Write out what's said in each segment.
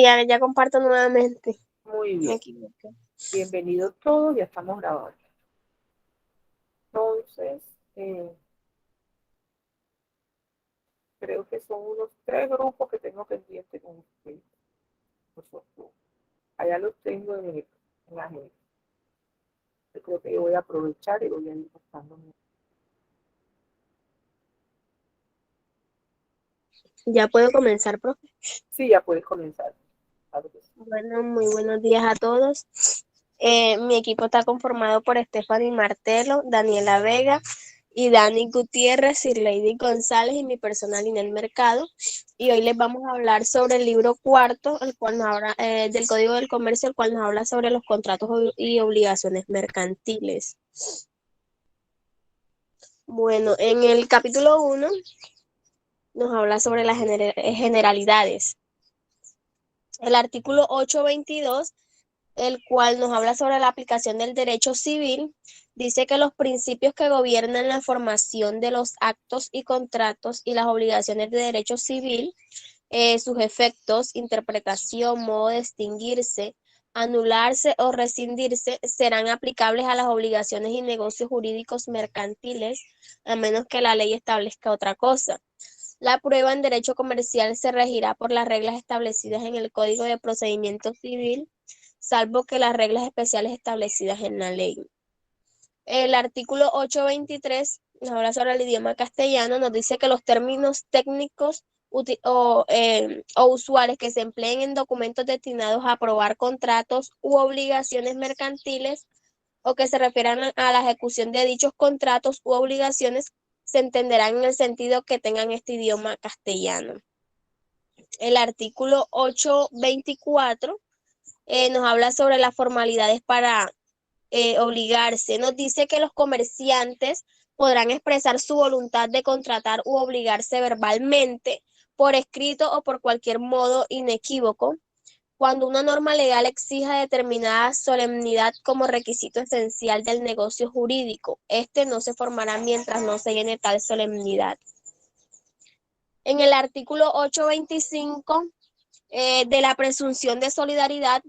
Ya comparto nuevamente. Muy Me bien. equivoqué. Bienvenidos todos, ya estamos grabando. Entonces, eh, creo que son unos 3 grupos que tengo pendientes con ustedes. Nosotros. Allá los tengo en la agenda. Yo creo que yo voy a aprovechar y voy a ir buscando. Ya puedo comenzar, profe. Sí, ya puedes comenzar. Claro que sí. Bueno, muy buenos días a todos. Mi equipo está conformado por Stephanie Martelo, Daniela Vega y Dani Gutiérrez, Sirlady González y mi personal Inel Mercado. Y hoy les vamos a hablar sobre el libro cuarto, el cual nos habla del Código del Comercio, el cual nos habla sobre los contratos y obligaciones mercantiles. Bueno, en el capítulo 1 nos habla sobre las generalidades. El artículo 822, el cual nos habla sobre la aplicación del derecho civil, dice que los principios que gobiernan la formación de los actos y contratos y las obligaciones de derecho civil, sus efectos, interpretación, modo de extinguirse, anularse o rescindirse, serán aplicables a las obligaciones y negocios jurídicos mercantiles, a menos que la ley establezca otra cosa. La prueba en derecho comercial se regirá por las reglas establecidas en el Código de Procedimiento Civil, salvo que las reglas especiales establecidas en la ley. El artículo 823 nos habla sobre el idioma castellano, nos dice que los términos técnicos o usuales que se empleen en documentos destinados a aprobar contratos u obligaciones mercantiles o que se refieran a la ejecución de dichos contratos u obligaciones se entenderán en el sentido que tengan este idioma castellano. El artículo 824 nos habla sobre las formalidades para obligarse. Nos dice que los comerciantes podrán expresar su voluntad de contratar u obligarse verbalmente, por escrito o por cualquier modo inequívoco, cuando una norma legal exija determinada solemnidad como requisito esencial del negocio jurídico. Este no se formará mientras no se llene tal solemnidad. En el artículo 825 de la presunción de solidaridad,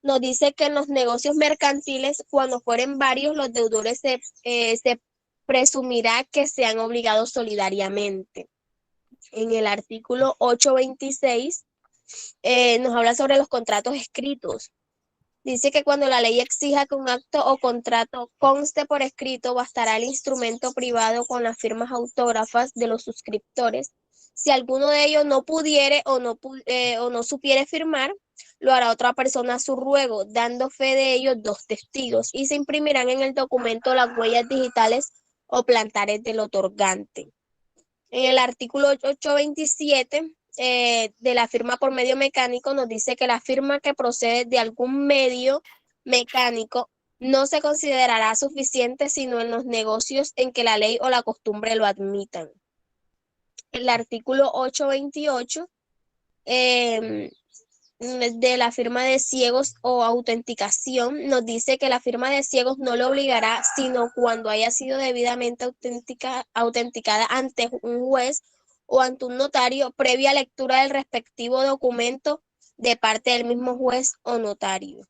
nos dice que en los negocios mercantiles, cuando fueren varios, los deudores se presumirá que se han obligado solidariamente. En el artículo 826 nos habla sobre los contratos escritos. Dice que cuando la ley exija que un acto o contrato conste por escrito, bastará el instrumento privado con las firmas autógrafas de los suscriptores. Si alguno de ellos no pudiere o no supiere firmar, lo hará otra persona a su ruego, dando fe de ellos 2 testigos, y se imprimirán en el documento las huellas digitales o plantares del otorgante. En el artículo 827 de la firma por medio mecánico nos dice que la firma que procede de algún medio mecánico no se considerará suficiente sino en los negocios en que la ley o la costumbre lo admitan. El artículo 828 de la firma de ciegos o autenticación nos dice que la firma de ciegos no le obligará sino cuando haya sido debidamente autenticada ante un juez o ante un notario previa lectura del respectivo documento de parte del mismo juez o notario.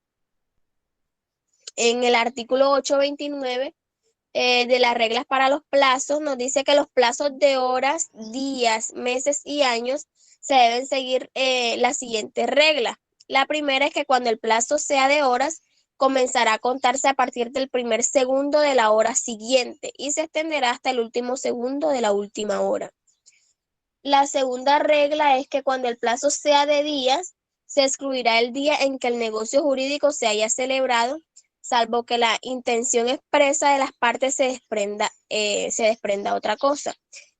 En el artículo 829 de las reglas para los plazos, nos dice que los plazos de horas, días, meses y años se deben seguir las siguientes reglas. La primera es que cuando el plazo sea de horas, comenzará a contarse a partir del primer segundo de la hora siguiente y se extenderá hasta el último segundo de la última hora. La segunda regla es que cuando el plazo sea de días, se excluirá el día en que el negocio jurídico se haya celebrado, salvo que la intención expresa de las partes se desprenda otra cosa.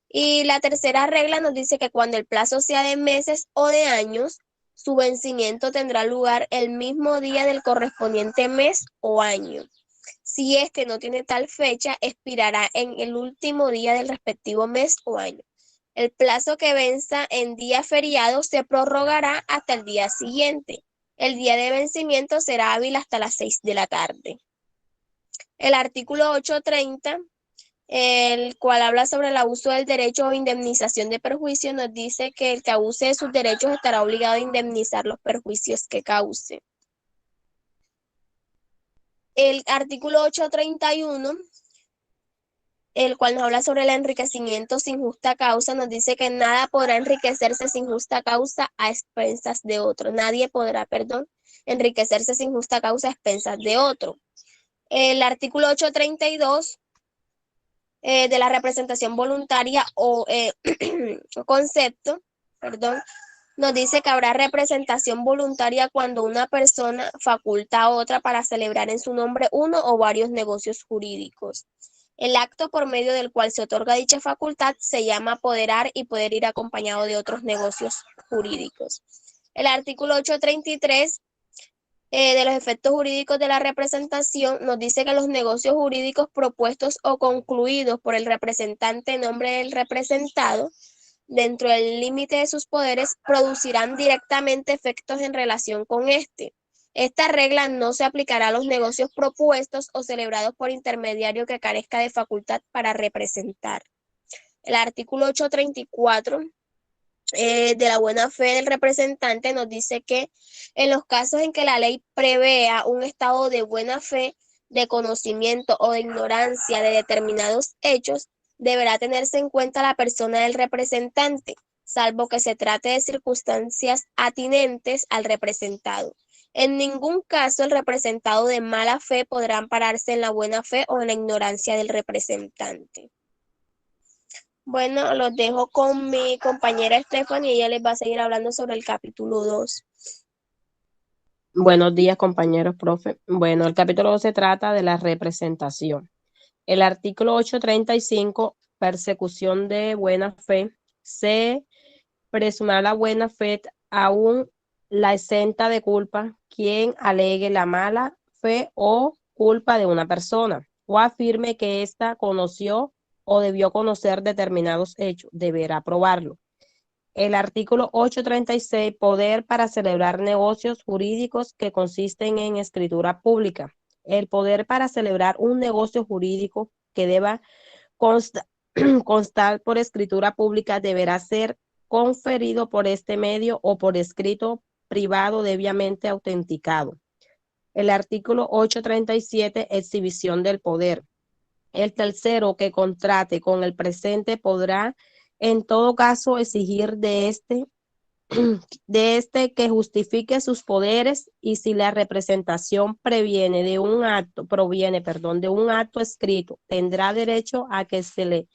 Y la tercera regla nos dice que cuando el plazo sea de meses o de años, su vencimiento tendrá lugar el mismo día del correspondiente mes o año. Si este no tiene tal fecha, expirará en el último día del respectivo mes o año. El plazo que venza en día feriado se prorrogará hasta el día siguiente. El día de vencimiento será hábil hasta las 6 de la tarde. El artículo 830 el cual habla sobre el abuso del derecho o indemnización de perjuicio, nos dice que el que abuse de sus derechos estará obligado a indemnizar los perjuicios que cause. El artículo 831, el cual nos habla sobre el enriquecimiento sin justa causa, nos dice que nada podrá enriquecerse sin justa causa a expensas de otro. Nadie podrá, enriquecerse sin justa causa a expensas de otro. El artículo 832 de la representación voluntaria o concepto, nos dice que habrá representación voluntaria cuando una persona faculta a otra para celebrar en su nombre uno o varios negocios jurídicos. El acto por medio del cual se otorga dicha facultad se llama apoderar y poder ir acompañado de otros negocios jurídicos. El artículo 833 de los efectos jurídicos de la representación nos dice que los negocios jurídicos propuestos o concluidos por el representante en nombre del representado, dentro del límite de sus poderes, producirán directamente efectos en relación con este. Esta regla no se aplicará a los negocios propuestos o celebrados por intermediario que carezca de facultad para representar. El artículo 834 de la buena fe del representante nos dice que en los casos en que la ley prevea un estado de buena fe, de conocimiento o de ignorancia de determinados hechos, deberá tenerse en cuenta la persona del representante, salvo que se trate de circunstancias atinentes al representado. En ningún caso el representado de mala fe podrá ampararse en la buena fe o en la ignorancia del representante. Bueno, los dejo con mi compañera Stephanie y ella les va a seguir hablando sobre el capítulo 2. Buenos días, compañeros, profe. Bueno, el capítulo 2 se trata de la representación. El artículo 835, persecución de buena fe, se presumirá la buena fe aún la exenta de culpa quien alegue la mala fe o culpa de una persona o afirme que ésta conoció o debió conocer determinados hechos, deberá probarlo. El artículo 836, poder para celebrar negocios jurídicos que consisten en escritura pública. El poder para celebrar un negocio jurídico que deba constar por escritura pública deberá ser conferido por este medio o por escrito privado debidamente autenticado. El artículo 837, exhibición del poder. El tercero que contrate con el presente podrá en todo caso exigir de este que justifique sus poderes, y si la representación proviene de un acto escrito, tendrá derecho a que se le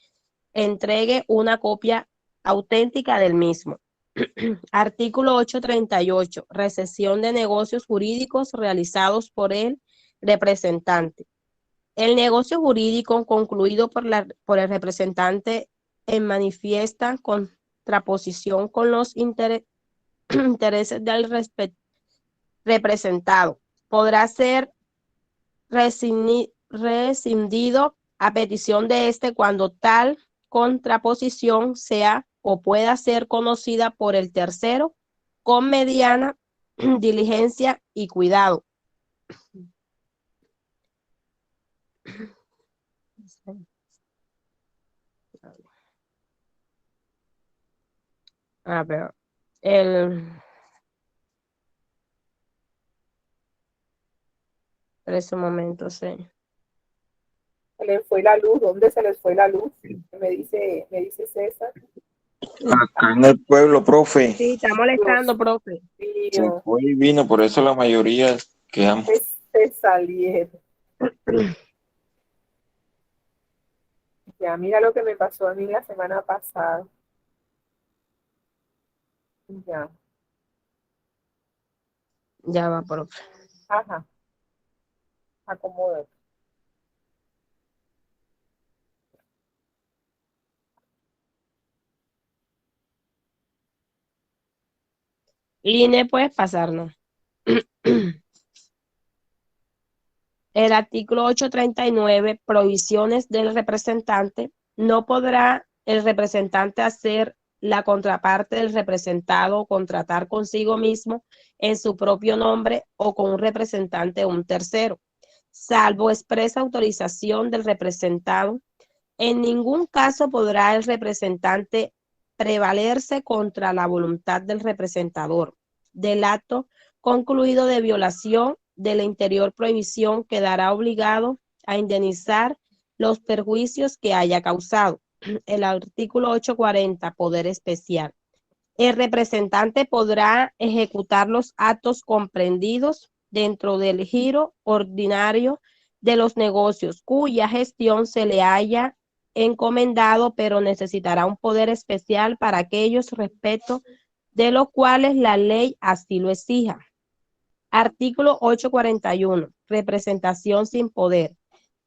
entregue una copia auténtica del mismo. Artículo 838, recesión de negocios jurídicos realizados por el representante. El negocio jurídico concluido por el representante en manifiesta contraposición con los intereses del representado podrá ser rescindido a petición de este cuando tal contraposición sea o pueda ser conocida por el tercero con mediana diligencia y cuidado. A ver, por ese momento, sí. Se les fue la luz. ¿Dónde se les fue la luz? Me dice César. Acá en el pueblo, profe. Sí, está molestando, profe. Se fue y vino, por eso la mayoría quedamos. Se salieron. Ya, mira lo que me pasó a mí la semana pasada. Ya. Ya va, profe. Ajá. Acomoda. INE, puedes pasarnos. El artículo 839, provisiones del representante. No podrá el representante hacer la contraparte del representado o contratar consigo mismo en su propio nombre o con un representante o un tercero, salvo expresa autorización del representado En ningún caso podrá el representante prevalerse contra la voluntad del representador. Del acto concluido de violación de la anterior prohibición quedará obligado a indemnizar los perjuicios que haya causado. El artículo 840, poder especial. El representante podrá ejecutar los actos comprendidos dentro del giro ordinario de los negocios cuya gestión se le haya encomendado, pero necesitará un poder especial para aquellos respecto de los cuales la ley así lo exija. Artículo 841. Representación sin poder.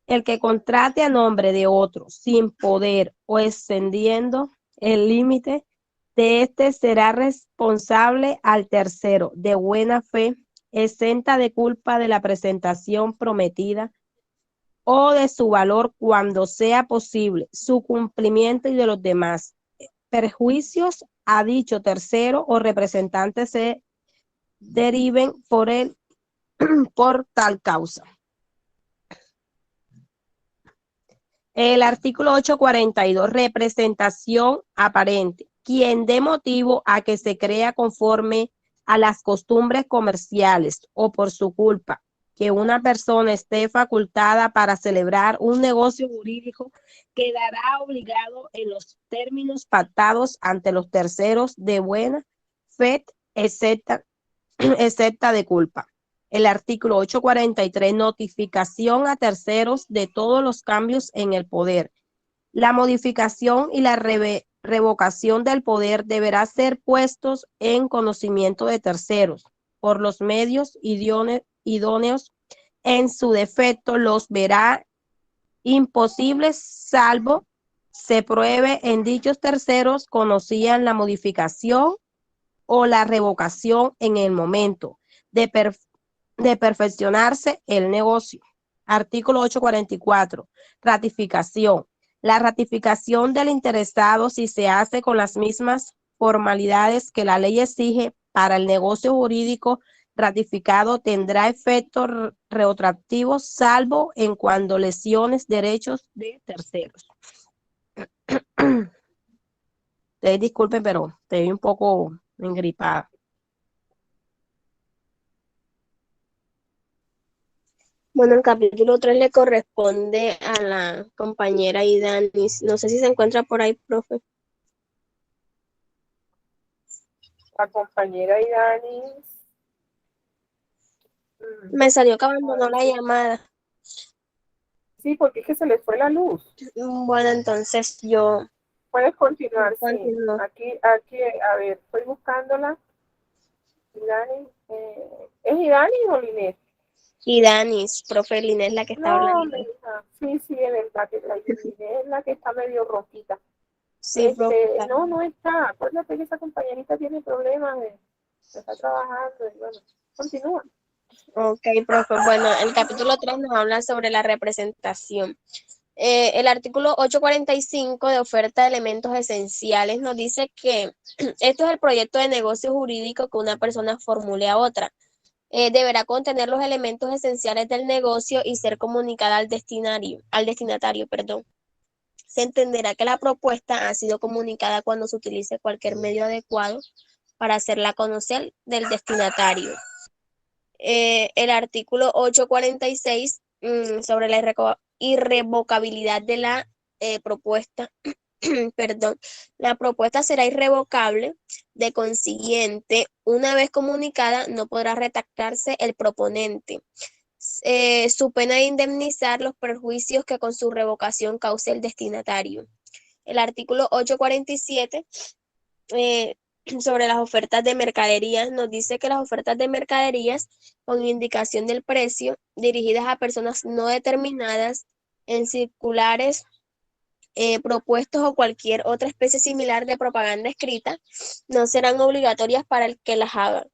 El que contrate a nombre de otro sin poder o excediendo el límite de este será responsable al tercero de buena fe, exenta de culpa de la presentación prometida o de su valor cuando sea posible su cumplimiento y de los demás perjuicios a dicho tercero o representante se deriven por tal causa. El artículo 842, representación aparente. Quien dé motivo a que se crea conforme a las costumbres comerciales o por su culpa que una persona esté facultada para celebrar un negocio jurídico quedará obligado en los términos pactados ante los terceros de buena fe, excepta de culpa. El artículo 843, notificación a terceros de todos los cambios en el poder. La modificación y la revocación del poder deberá ser puestos en conocimiento de terceros por los medios idóneos. En su defecto los verá imposibles salvo se pruebe en dichos terceros conocían la modificación o la revocación en el momento de perfeccionarse el negocio. Artículo 844. Ratificación. La ratificación del interesado, si se hace con las mismas formalidades que la ley exige para el negocio jurídico ratificado, tendrá efectos retroactivos, salvo en cuanto lesiones derechos de terceros. Ustedes disculpen, pero estoy un poco engripada. Bueno, el capítulo 3 le corresponde a la compañera Idanis. No sé si se encuentra por ahí, profe. La compañera Idanis. Me salió que abandonó la llamada. Sí, porque es que se le fue la luz. Bueno, entonces yo Puedes continuar, continúo. sí. Aquí, a ver, estoy buscándola. Idanis, ¿es Idanis o Linet? Idanis, profe Lina es la que está No, hablando. mija. Sí, es verdad que la Linet es la que está medio rojita. Sí, profe. No está. Acuérdate que esa compañerita tiene problemas, está trabajando y bueno, continúa. Ok, profe. Bueno, el capítulo 3 nos habla sobre la representación. El artículo 845 de oferta de elementos esenciales nos dice que esto es el proyecto de negocio jurídico que una persona formule a otra. Deberá contener los elementos esenciales del negocio y ser comunicada al destinatario, perdón. Se entenderá que la propuesta ha sido comunicada cuando se utilice cualquier medio adecuado para hacerla conocer del destinatario. El artículo 846 sobre la irrevocabilidad de la propuesta. Perdón, la propuesta será irrevocable, de consiguiente, una vez comunicada, no podrá retractarse el proponente. Su pena de indemnizar los perjuicios que con su revocación cause el destinatario. El artículo 847 sobre las ofertas de mercaderías nos dice que las ofertas de mercaderías con indicación del precio dirigidas a personas no determinadas en circulares propuestos o cualquier otra especie similar de propaganda escrita no serán obligatorias para el que las haga.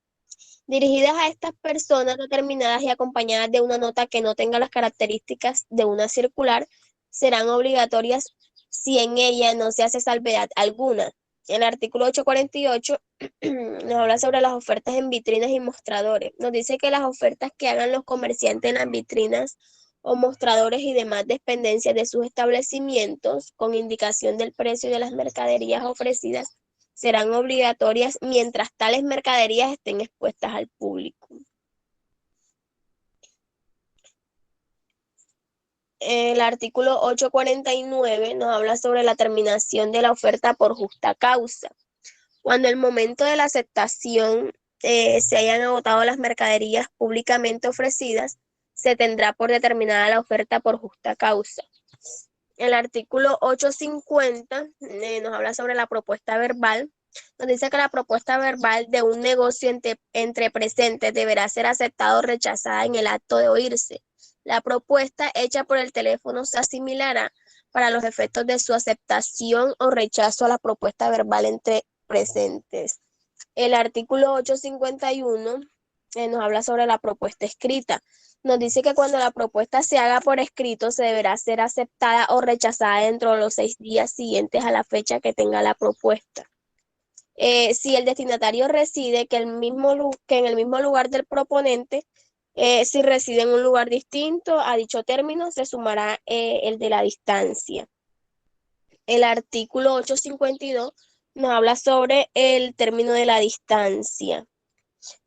Dirigidas a estas personas determinadas y acompañadas de una nota que no tenga las características de una circular, serán obligatorias si en ella no se hace salvedad alguna. El artículo 848 nos habla sobre las ofertas en vitrinas y mostradores. Nos dice que las ofertas que hagan los comerciantes en las vitrinas o mostradores y demás dependencias de sus establecimientos con indicación del precio de las mercaderías ofrecidas serán obligatorias mientras tales mercaderías estén expuestas al público. El artículo 849 nos habla sobre la terminación de la oferta por justa causa. Cuando el momento de la aceptación se hayan agotado las mercaderías públicamente ofrecidas, se tendrá por determinada la oferta por justa causa. El artículo 850 nos habla sobre la propuesta verbal. Nos dice que la propuesta verbal de un negocio entre presentes deberá ser aceptada o rechazada en el acto de oírse. La propuesta hecha por el teléfono se asimilará para los efectos de su aceptación o rechazo a la propuesta verbal entre presentes. El artículo 851 nos habla sobre la propuesta escrita. Nos dice que cuando la propuesta se haga por escrito se deberá ser aceptada o rechazada dentro de los 6 días siguientes a la fecha que tenga la propuesta. Si el destinatario reside en el mismo lugar del proponente, si reside en un lugar distinto a dicho término, se sumará el de la distancia. El artículo 852 nos habla sobre el término de la distancia.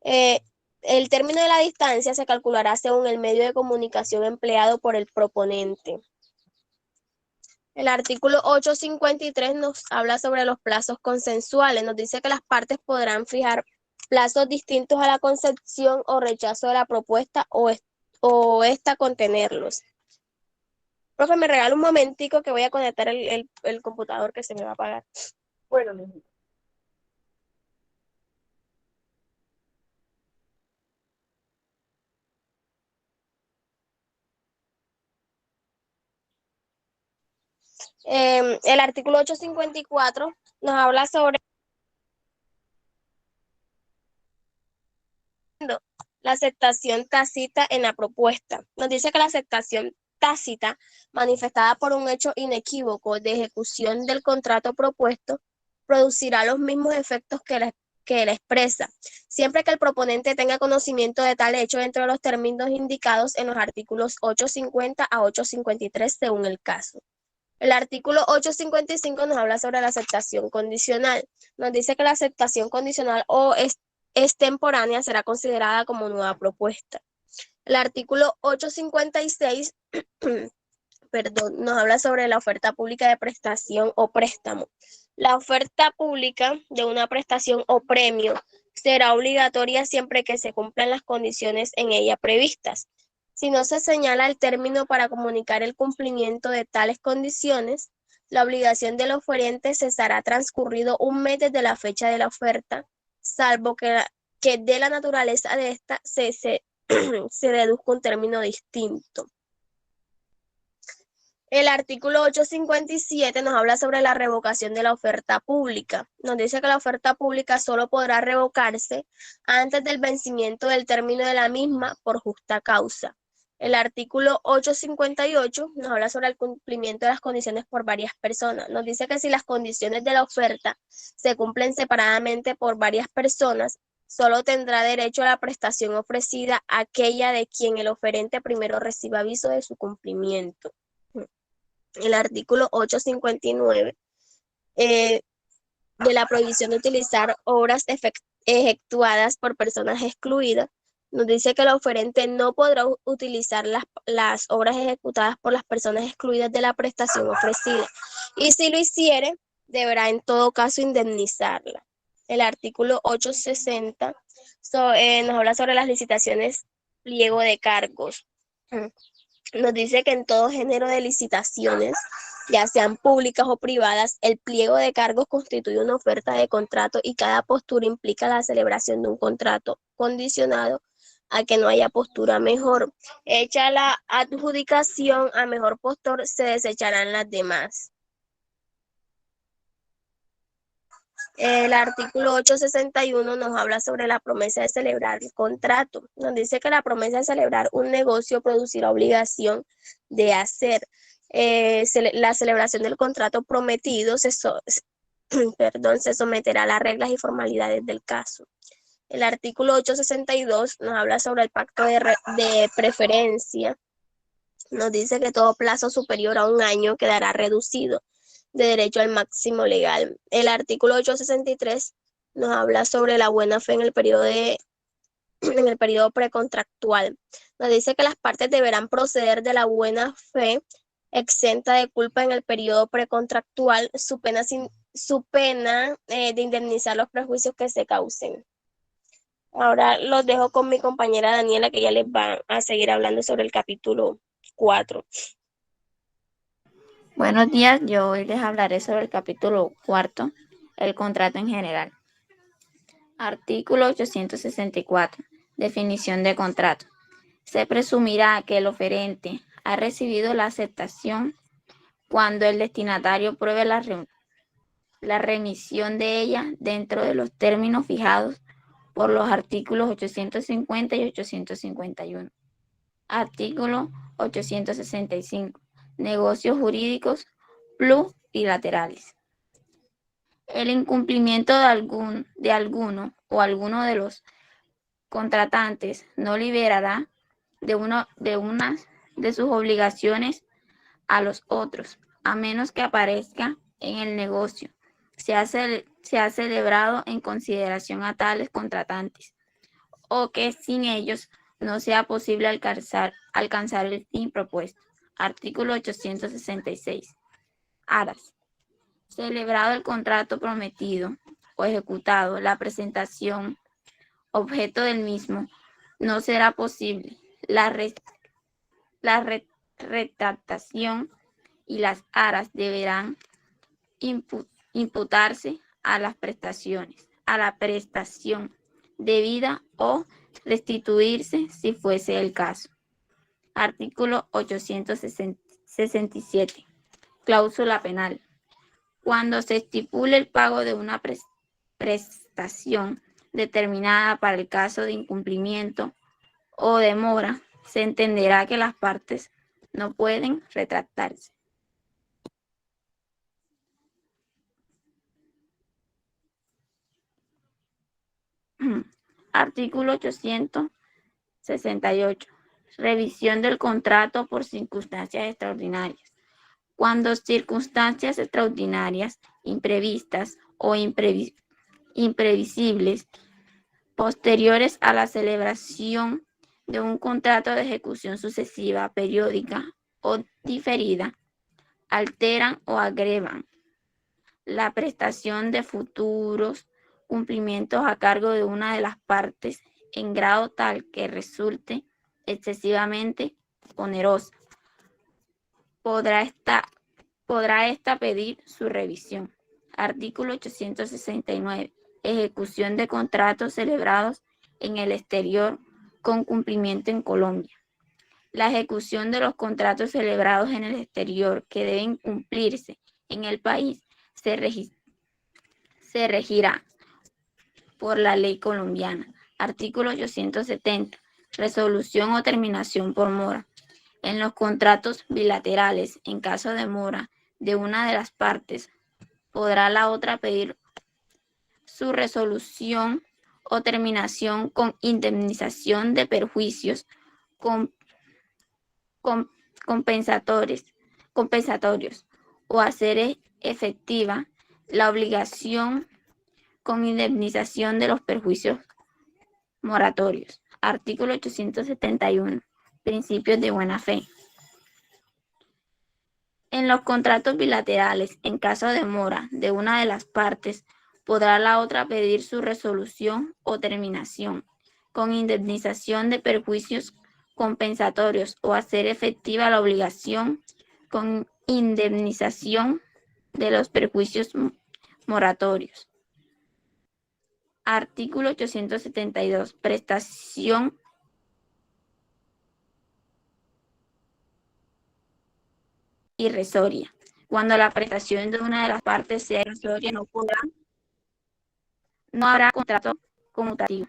El término de la distancia se calculará según el medio de comunicación empleado por el proponente. El artículo 853 nos habla sobre los plazos consensuales. Nos dice que las partes podrán fijar plazos distintos a la concepción o rechazo de la propuesta o esta contenerlos. Profe, me regala un momentico que voy a conectar el computador que se me va a apagar. Bueno, mijito. El artículo 854 nos habla sobre la aceptación tácita en la propuesta. Nos dice que la aceptación tácita, manifestada por un hecho inequívoco de ejecución del contrato propuesto, producirá los mismos efectos que la expresa, siempre que el proponente tenga conocimiento de tal hecho dentro de los términos indicados en los artículos 850 a 853 según el caso. El artículo 855 nos habla sobre la aceptación condicional. Nos dice que la aceptación condicional o extemporánea será considerada como nueva propuesta. El artículo 856 nos habla sobre la oferta pública de prestación o préstamo. La oferta pública de una prestación o premio será obligatoria siempre que se cumplan las condiciones en ella previstas. Si no se señala el término para comunicar el cumplimiento de tales condiciones, la obligación del oferente cesará transcurrido un mes desde la fecha de la oferta, salvo que de la naturaleza de esta se deduzca un término distinto. El artículo 857 nos habla sobre la revocación de la oferta pública. Nos dice que la oferta pública solo podrá revocarse antes del vencimiento del término de la misma por justa causa. El artículo 858 nos habla sobre el cumplimiento de las condiciones por varias personas. Nos dice que si las condiciones de la oferta se cumplen separadamente por varias personas, solo tendrá derecho a la prestación ofrecida aquella de quien el oferente primero reciba aviso de su cumplimiento. El artículo 859 de la prohibición de utilizar obras efectuadas por personas excluidas, nos dice que el oferente no podrá utilizar las obras ejecutadas por las personas excluidas de la prestación ofrecida, y si lo hiciere, deberá en todo caso indemnizarla. El artículo 860 nos habla sobre las licitaciones, pliego de cargos. Nos dice que en todo género de licitaciones, ya sean públicas o privadas, el pliego de cargos constituye una oferta de contrato y cada postura implica la celebración de un contrato condicionado a que no haya postura mejor. Hecha la adjudicación a mejor postor, se desecharán las demás. El artículo 861 nos habla sobre la promesa de celebrar el contrato. Nos dice que la promesa de celebrar un negocio producirá obligación de hacer. La celebración del contrato prometido se someterá a las reglas y formalidades del caso. El artículo 862 nos habla sobre el pacto de preferencia. nos dice que todo plazo superior a un año quedará reducido de derecho al máximo legal. El artículo 863 nos habla sobre la buena fe en el periodo precontractual. Nos dice que las partes deberán proceder de la buena fe exenta de culpa en el periodo precontractual, su pena de indemnizar los perjuicios que se causen. Ahora los dejo con mi compañera Daniela, que ya les va a seguir hablando sobre el capítulo 4. Buenos días, yo hoy les hablaré sobre el capítulo 4, el contrato en general. Artículo 864. Definición de contrato. Se presumirá que el oferente ha recibido la aceptación cuando el destinatario pruebe la remisión de ella dentro de los términos fijados por los artículos 850 y 851. Artículo 865. Negocios jurídicos plurilaterales. El incumplimiento de alguno o alguno de los contratantes no liberará de una de sus obligaciones a los otros, a menos que aparezca en el negocio se ha celebrado en consideración a tales contratantes, o que sin ellos no sea posible alcanzar el fin propuesto. Artículo 866. Aras. Celebrado el contrato prometido o ejecutado, la presentación objeto del mismo no será posible. La retractación y las aras deberán imputarse a las prestaciones, a la prestación debida o restituirse si fuese el caso. Artículo 867. Cláusula penal. Cuando se estipule el pago de una prestación determinada para el caso de incumplimiento o demora, se entenderá que las partes no pueden retractarse. Artículo 868. Revisión del contrato por circunstancias extraordinarias. Cuando circunstancias extraordinarias, imprevistas o imprevisibles, posteriores a la celebración de un contrato de ejecución sucesiva, periódica o diferida, alteran o agravan la prestación de futuros cumplimientos a cargo de una de las partes en grado tal que resulte excesivamente onerosa, podrá esta pedir su revisión. Artículo 869. Ejecución de contratos celebrados en el exterior con cumplimiento en Colombia. La ejecución de los contratos celebrados en el exterior que deben cumplirse en el país se regirá por la ley colombiana. Artículo 870. Resolución o terminación por mora. En los contratos bilaterales, en caso de mora de una de las partes, podrá la otra pedir su resolución o terminación con indemnización de perjuicios compensatorios o hacer efectiva la obligación con indemnización de los perjuicios moratorios. Artículo 871. Principios de buena fe. En los contratos bilaterales, en caso de mora de una de las partes, podrá la otra pedir su resolución o terminación con indemnización de perjuicios compensatorios o hacer efectiva la obligación con indemnización de los perjuicios moratorios. Artículo 872. Prestación irrisoria. Cuando la prestación de una de las partes sea irrisoria, no habrá contrato conmutativo.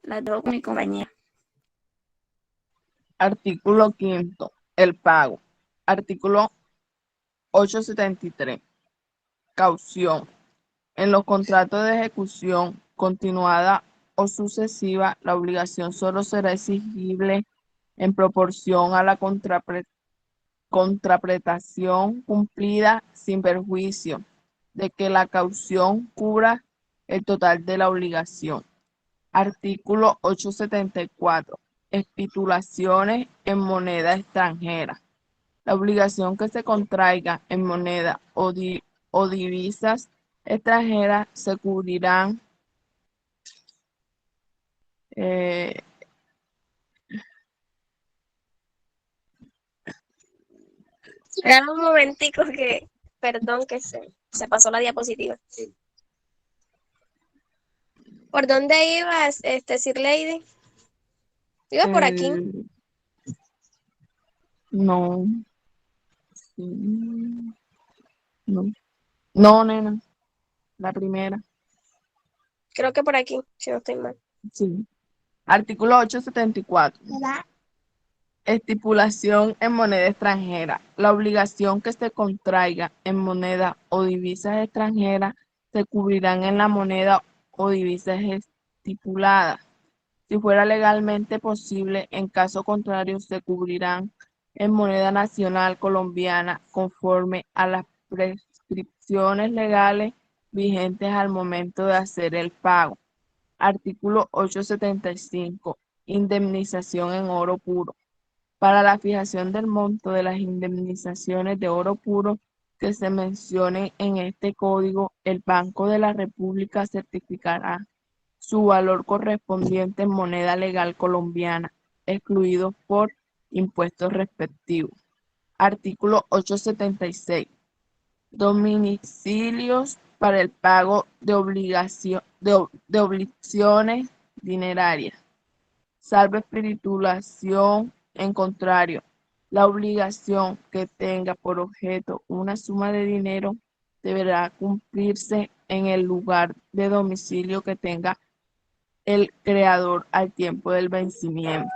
La dejo con mi compañera. Artículo 5. El pago. Artículo 873. Caución. En los contratos de ejecución continuada o sucesiva, la obligación solo será exigible en proporción a la contraprestación cumplida sin perjuicio de que la caución cubra el total de la obligación. Artículo 874. Estipulaciones en moneda extranjera. La obligación que se contraiga en moneda o divisas extranjeras se cubrirán Espera un momentico que, perdón que se pasó la diapositiva. ¿Por dónde ibas, Sir Lady? ¿Ibas por aquí? No. Sí, no. No, nena. La primera. Creo que por aquí, si no estoy mal. Sí. Artículo 874. Estipulación en moneda extranjera. La obligación que se contraiga en moneda o divisas extranjeras se cubrirán en la moneda o divisas estipuladas. Si fuera legalmente posible, en caso contrario, se cubrirán en moneda nacional colombiana conforme a las prescripciones legales vigentes al momento de hacer el pago. Artículo 875. Indemnización en oro puro. Para la fijación del monto de las indemnizaciones de oro puro que se mencionen en este código, el Banco de la República certificará su valor correspondiente en moneda legal colombiana, excluidos por impuestos respectivos. Artículo 876. Domicilios para el pago de obligaciones dinerarias. Salvo espirituación en contrario, la obligación que tenga por objeto una suma de dinero deberá cumplirse en el lugar de domicilio que tenga el creador al tiempo del vencimiento.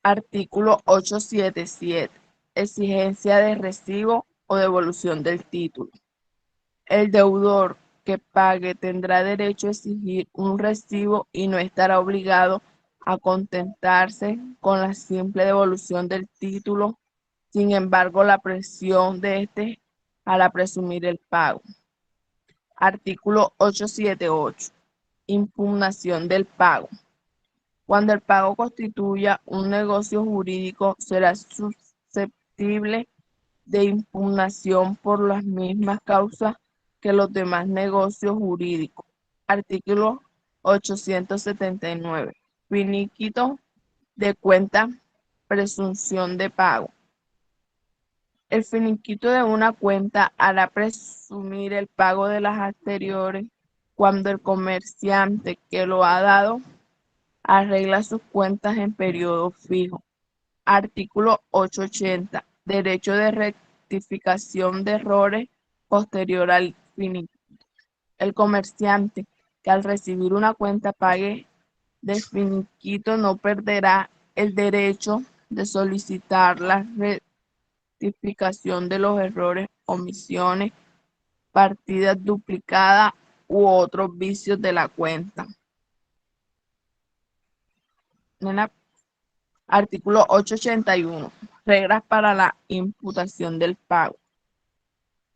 Artículo 877. Exigencia de recibo o devolución del título. El deudor que pague tendrá derecho a exigir un recibo y no estará obligado a contentarse con la simple devolución del título. Sin embargo, la presión de este hará presumir el pago. Artículo 878. Impugnación del pago. Cuando el pago constituya un negocio jurídico, será susceptible de impugnación por las mismas causas que los demás negocios jurídicos. Artículo 879. Finiquito de cuenta, presunción de pago. El finiquito de una cuenta hará presumir el pago de las anteriores cuando el comerciante que lo ha dado arregla sus cuentas en periodo fijo. Artículo 880. Derecho de rectificación de errores posterior al finiquito. El comerciante que al recibir una cuenta pague de finiquito no perderá el derecho de solicitar la rectificación de los errores, omisiones, partidas duplicadas u otros vicios de la cuenta. Artículo 881. Reglas para la imputación del pago.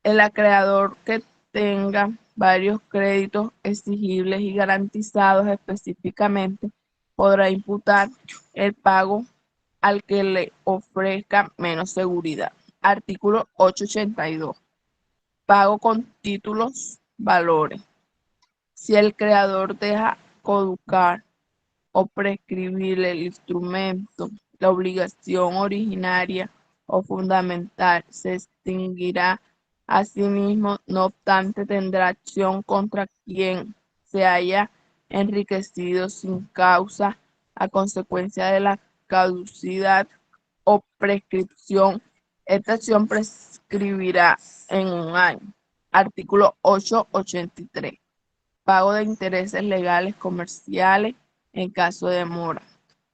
El acreedor que tenga varios créditos exigibles y garantizados específicamente podrá imputar el pago al que le ofrezca menos seguridad. Artículo 882. Pago con títulos, valores. Si el creador deja caducar o prescribir el instrumento, la obligación originaria o fundamental se extinguirá asimismo, no obstante tendrá acción contra quien se haya enriquecido sin causa a consecuencia de la caducidad o prescripción. Esta acción prescribirá en un año. Artículo 883. Pago de intereses legales comerciales en caso de mora.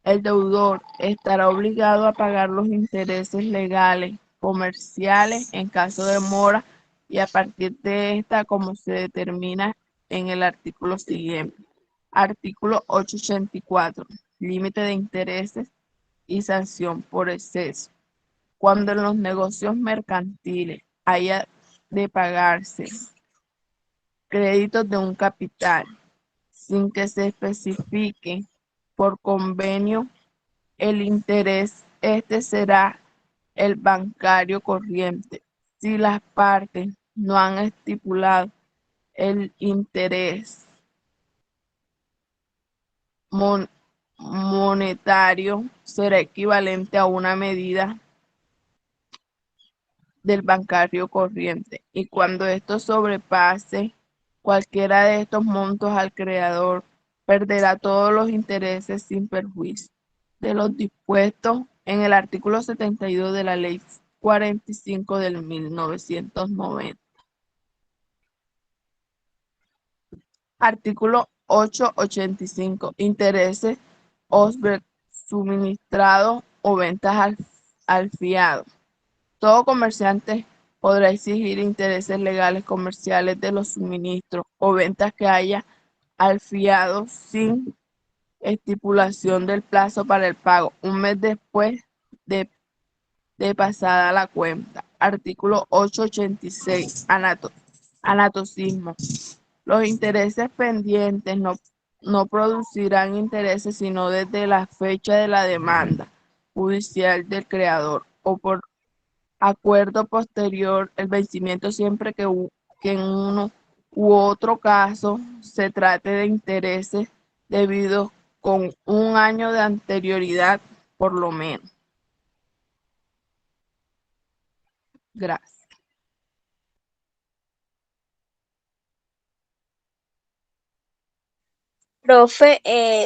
El deudor estará obligado a pagar los intereses legales comerciales en caso de mora y a partir de esta como se determina en el artículo siguiente. Artículo 884. Límite de intereses y sanción por exceso. Cuando en los negocios mercantiles haya de pagarse créditos de un capital sin que se especifique por convenio el interés, este será el bancario corriente. Si las partes no han estipulado el interés monetario, será equivalente a una medida del bancario corriente, y cuando esto sobrepase cualquiera de estos montos, al creador perderá todos los intereses sin perjuicio de los dispuestos en el artículo 72 de la Ley 45 del 1990. Artículo 885. Intereses o suministrados o ventas al fiado. Todo comerciante podrá exigir intereses legales comerciales de los suministros o ventas que haya al fiado sin estipulación del plazo para el pago, un mes después de pasada la cuenta. Artículo 886. Anatocismo. Los intereses pendientes no producirán intereses sino desde la fecha de la demanda judicial del creador o por acuerdo posterior el vencimiento, siempre que en uno u otro caso se trate de intereses debidos con un año de anterioridad por lo menos. Gracias. Profe,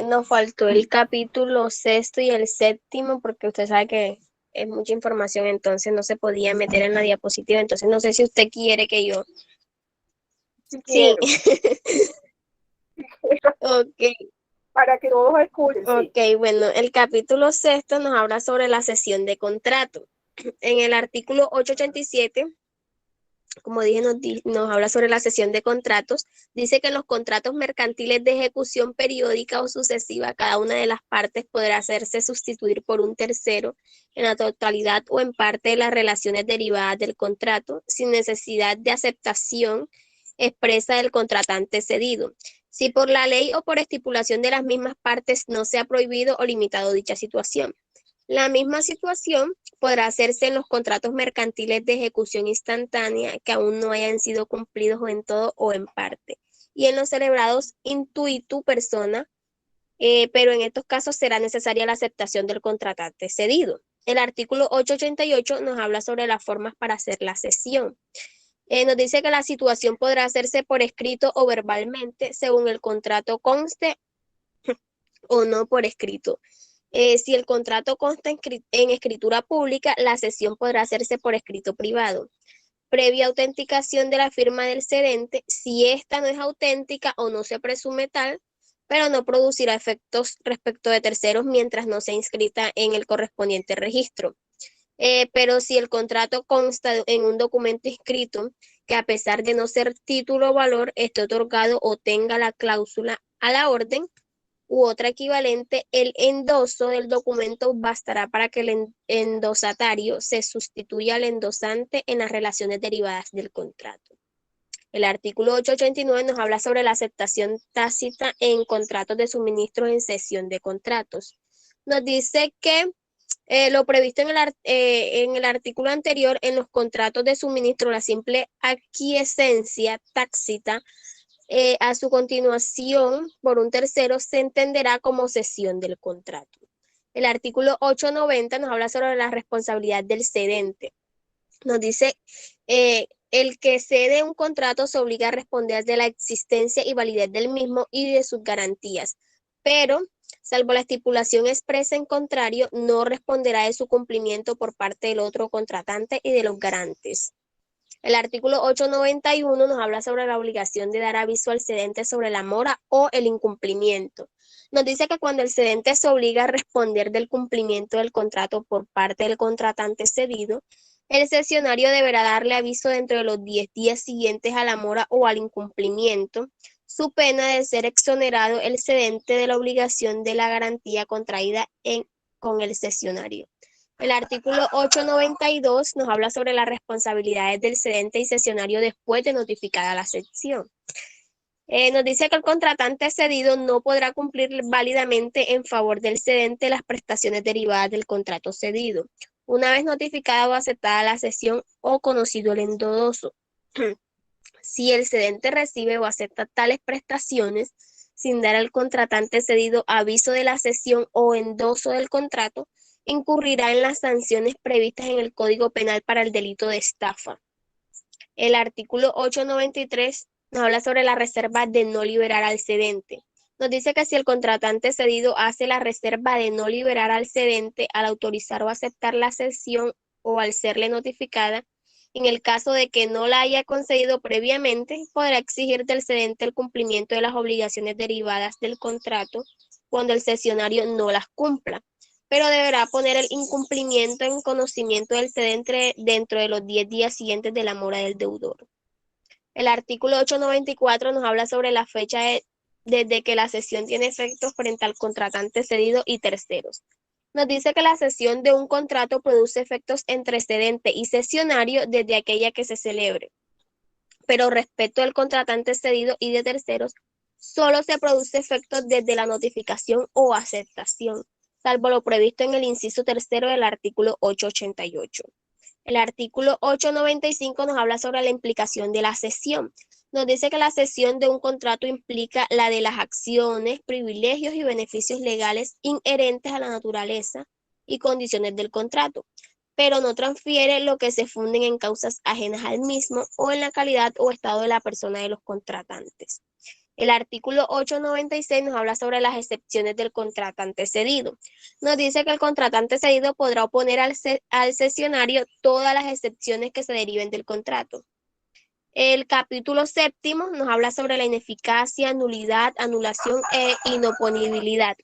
nos faltó el capítulo 6 y el 7, porque usted sabe que es mucha información, entonces no se podía meter en la diapositiva. Entonces no sé si usted quiere que yo... Si Sí. quiero, Ok, para que todos escuchen. Sí. ok, bueno, el capítulo 6 nos habla sobre la cesión de contrato. En el artículo 887, como dije, nos habla sobre la cesión de contratos. Dice que en los contratos mercantiles de ejecución periódica o sucesiva, cada una de las partes podrá hacerse sustituir por un tercero en la totalidad o en parte de las relaciones derivadas del contrato, sin necesidad de aceptación expresa del contratante cedido, si por la ley o por estipulación de las mismas partes no se ha prohibido o limitado dicha situación. La misma situación podrá hacerse en los contratos mercantiles de ejecución instantánea que aún no hayan sido cumplidos o en todo o en parte, y en los celebrados intuitu persona, pero en estos casos será necesaria la aceptación del contratante cedido. El artículo 888 nos habla sobre las formas para hacer la cesión. Nos dice que la situación podrá hacerse por escrito o verbalmente, según el contrato conste o no por escrito. Si el contrato consta en escritura pública, la cesión podrá hacerse por escrito privado, previa autenticación de la firma del cedente. Si esta no es auténtica o no se presume tal, pero no producirá efectos respecto de terceros mientras no sea inscrita en el correspondiente registro. Pero si el contrato consta en un documento escrito que, a pesar de no ser título o valor, esté otorgado o tenga la cláusula a la orden u otra equivalente, el endoso del documento bastará para que el endosatario se sustituya al endosante en las relaciones derivadas del contrato. El artículo 889 nos habla sobre la aceptación tácita en contratos de suministros en cesión de contratos. Nos dice que lo previsto en el artículo anterior, en los contratos de suministro, la simple aquiescencia tácita a su continuación por un tercero se entenderá como cesión del contrato. El artículo 890 nos habla sobre la responsabilidad del cedente. Nos dice, el que cede un contrato se obliga a responder de la existencia y validez del mismo y de sus garantías, pero, salvo la estipulación expresa en contrario, no responderá de su cumplimiento por parte del otro contratante y de los garantes. El artículo 891 nos habla sobre la obligación de dar aviso al cedente sobre la mora o el incumplimiento. Nos dice que cuando el cedente se obliga a responder del cumplimiento del contrato por parte del contratante cedido, el cesionario deberá darle aviso dentro de los 10 días siguientes a la mora o al incumplimiento su pena de ser exonerado el cedente de la obligación de la garantía contraída con el cesionario. El artículo 892 nos habla sobre las responsabilidades del cedente y cesionario después de notificada la cesión. Nos dice que el contratante cedido no podrá cumplir válidamente en favor del cedente las prestaciones derivadas del contrato cedido, una vez notificada o aceptada la cesión o conocido el endoso. Si el cedente recibe o acepta tales prestaciones sin dar al contratante cedido aviso de la cesión o endoso del contrato, incurrirá en las sanciones previstas en el Código Penal para el delito de estafa. El artículo 893 nos habla sobre la reserva de no liberar al cedente. Nos dice que si el contratante cedido hace la reserva de no liberar al cedente al autorizar o aceptar la cesión o al serle notificada, en el caso de que no la haya concedido previamente, podrá exigir del cedente el cumplimiento de las obligaciones derivadas del contrato cuando el cesionario no las cumpla, pero deberá poner el incumplimiento en conocimiento del cedente dentro de los 10 días siguientes de la mora del deudor. El artículo 894 nos habla sobre la fecha desde que la cesión tiene efectos frente al contratante cedido y terceros. Nos dice que la cesión de un contrato produce efectos entre cedente y cesionario desde aquella que se celebre, pero respecto al contratante cedido y de terceros, solo se produce efectos desde la notificación o aceptación, salvo lo previsto en el inciso tercero del artículo 888. El artículo 895 nos habla sobre la implicación de la cesión. Nos dice que la cesión de un contrato implica la de las acciones, privilegios y beneficios legales inherentes a la naturaleza y condiciones del contrato, pero no transfiere lo que se funden en causas ajenas al mismo o en la calidad o estado de la persona de los contratantes. El artículo 896 nos habla sobre las excepciones del contratante cedido. Nos dice que el contratante cedido podrá oponer al cesionario todas las excepciones que se deriven del contrato. El capítulo séptimo nos habla sobre la ineficacia, nulidad, anulación e inoponibilidad.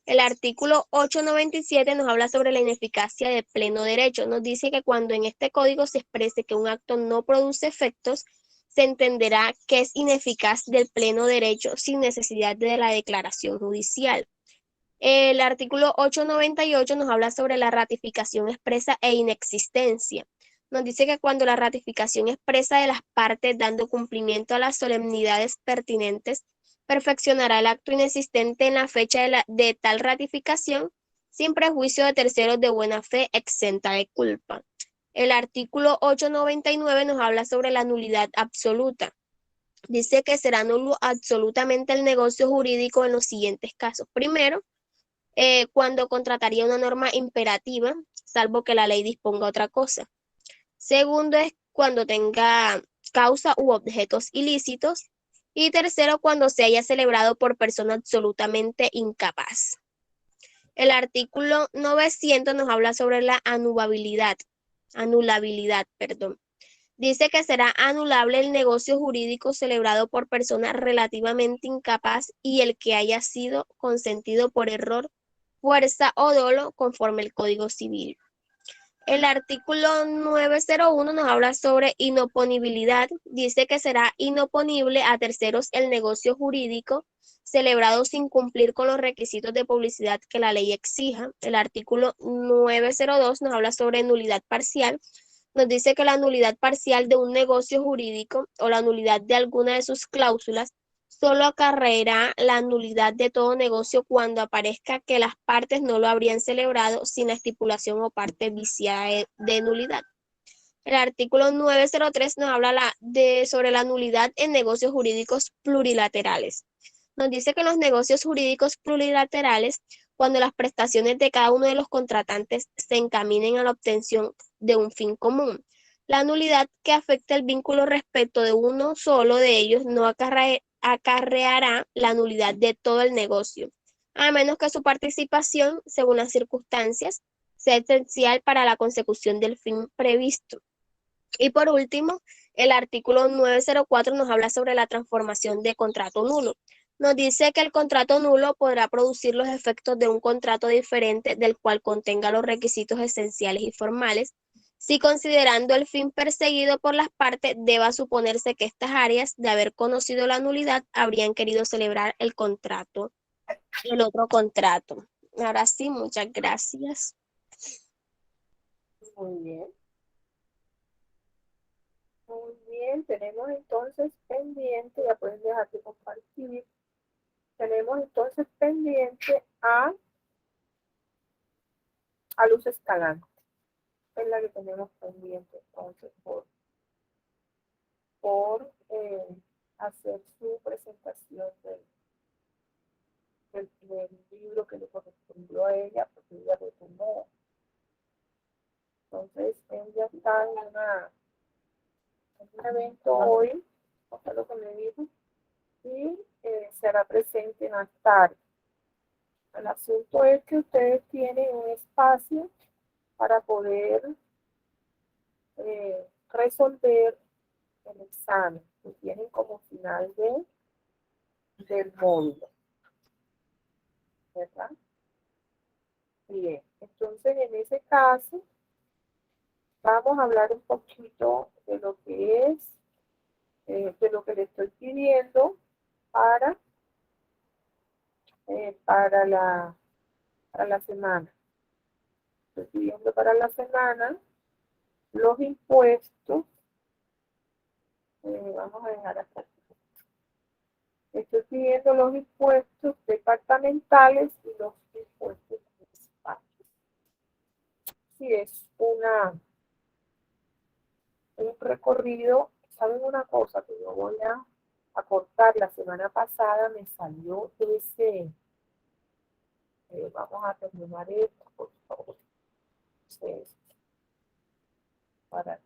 El artículo 897 nos habla sobre la ineficacia de pleno derecho. Nos dice que cuando en este código se exprese que un acto no produce efectos, se entenderá que es ineficaz del pleno derecho sin necesidad de la declaración judicial. El artículo 898 nos habla sobre la ratificación expresa e inexistencia. Nos dice que cuando la ratificación expresa de las partes dando cumplimiento a las solemnidades pertinentes perfeccionará el acto inexistente en la fecha de tal ratificación sin prejuicio de terceros de buena fe exenta de culpa. El artículo 899 nos habla sobre la nulidad absoluta. Dice que será nulo absolutamente el negocio jurídico en los siguientes casos. Primero, cuando contrataría una norma imperativa, salvo que la ley disponga otra cosa. Segundo es cuando tenga causa u objetos ilícitos. Y tercero, cuando se haya celebrado por persona absolutamente incapaz. El artículo 900 nos habla sobre la anulabilidad. Dice que será anulable el negocio jurídico celebrado por persona relativamente incapaz y el que haya sido consentido por error, fuerza o dolo conforme el Código Civil. El artículo 901 nos habla sobre inoponibilidad. Dice que será inoponible a terceros el negocio jurídico celebrado sin cumplir con los requisitos de publicidad que la ley exija. El artículo 902 nos habla sobre nulidad parcial. Nos dice que la nulidad parcial de un negocio jurídico o la nulidad de alguna de sus cláusulas solo acarreará la nulidad de todo negocio cuando aparezca que las partes no lo habrían celebrado sin la estipulación o parte viciada de nulidad. El artículo 903 nos habla sobre la nulidad en negocios jurídicos plurilaterales. Nos dice que en los negocios jurídicos plurilaterales, cuando las prestaciones de cada uno de los contratantes se encaminen a la obtención de un fin común, la nulidad que afecta el vínculo respecto de uno solo de ellos no acarreará la nulidad de todo el negocio, a menos que su participación, según las circunstancias, sea esencial para la consecución del fin previsto. Y por último, el artículo 904 nos habla sobre la transformación de contrato nulo. Nos dice que el contrato nulo podrá producir los efectos de un contrato diferente del cual contenga los requisitos esenciales y formales, Si considerando el fin perseguido por las partes, deba suponerse que estas áreas, de haber conocido la nulidad, habrían querido celebrar el otro contrato. Ahora sí, muchas gracias. Muy bien. Muy bien, tenemos entonces pendiente, ya pueden dejar de compartir. Tenemos entonces pendiente a Luz Escalante. Es la que tenemos pendiente entonces por hacer su presentación del libro que le correspondió a ella, porque ella lo tomó. Entonces, ella está en un evento hoy, o sea, lo que me dijo, y será presente más tarde. El asunto es que ustedes tienen un espacio para poder resolver el examen que tienen como final del módulo, ¿verdad? Bien, entonces en ese caso vamos a hablar un poquito de lo que es, de lo que le estoy pidiendo para la semana. Estoy pidiendo para la semana los impuestos. Vamos a dejar hasta aquí. Estoy pidiendo los impuestos departamentales y los impuestos municipales. Si es un recorrido, ¿saben una cosa? Que yo voy a cortar. La semana pasada me salió ese, vamos a terminar esto, por favor. Entonces, para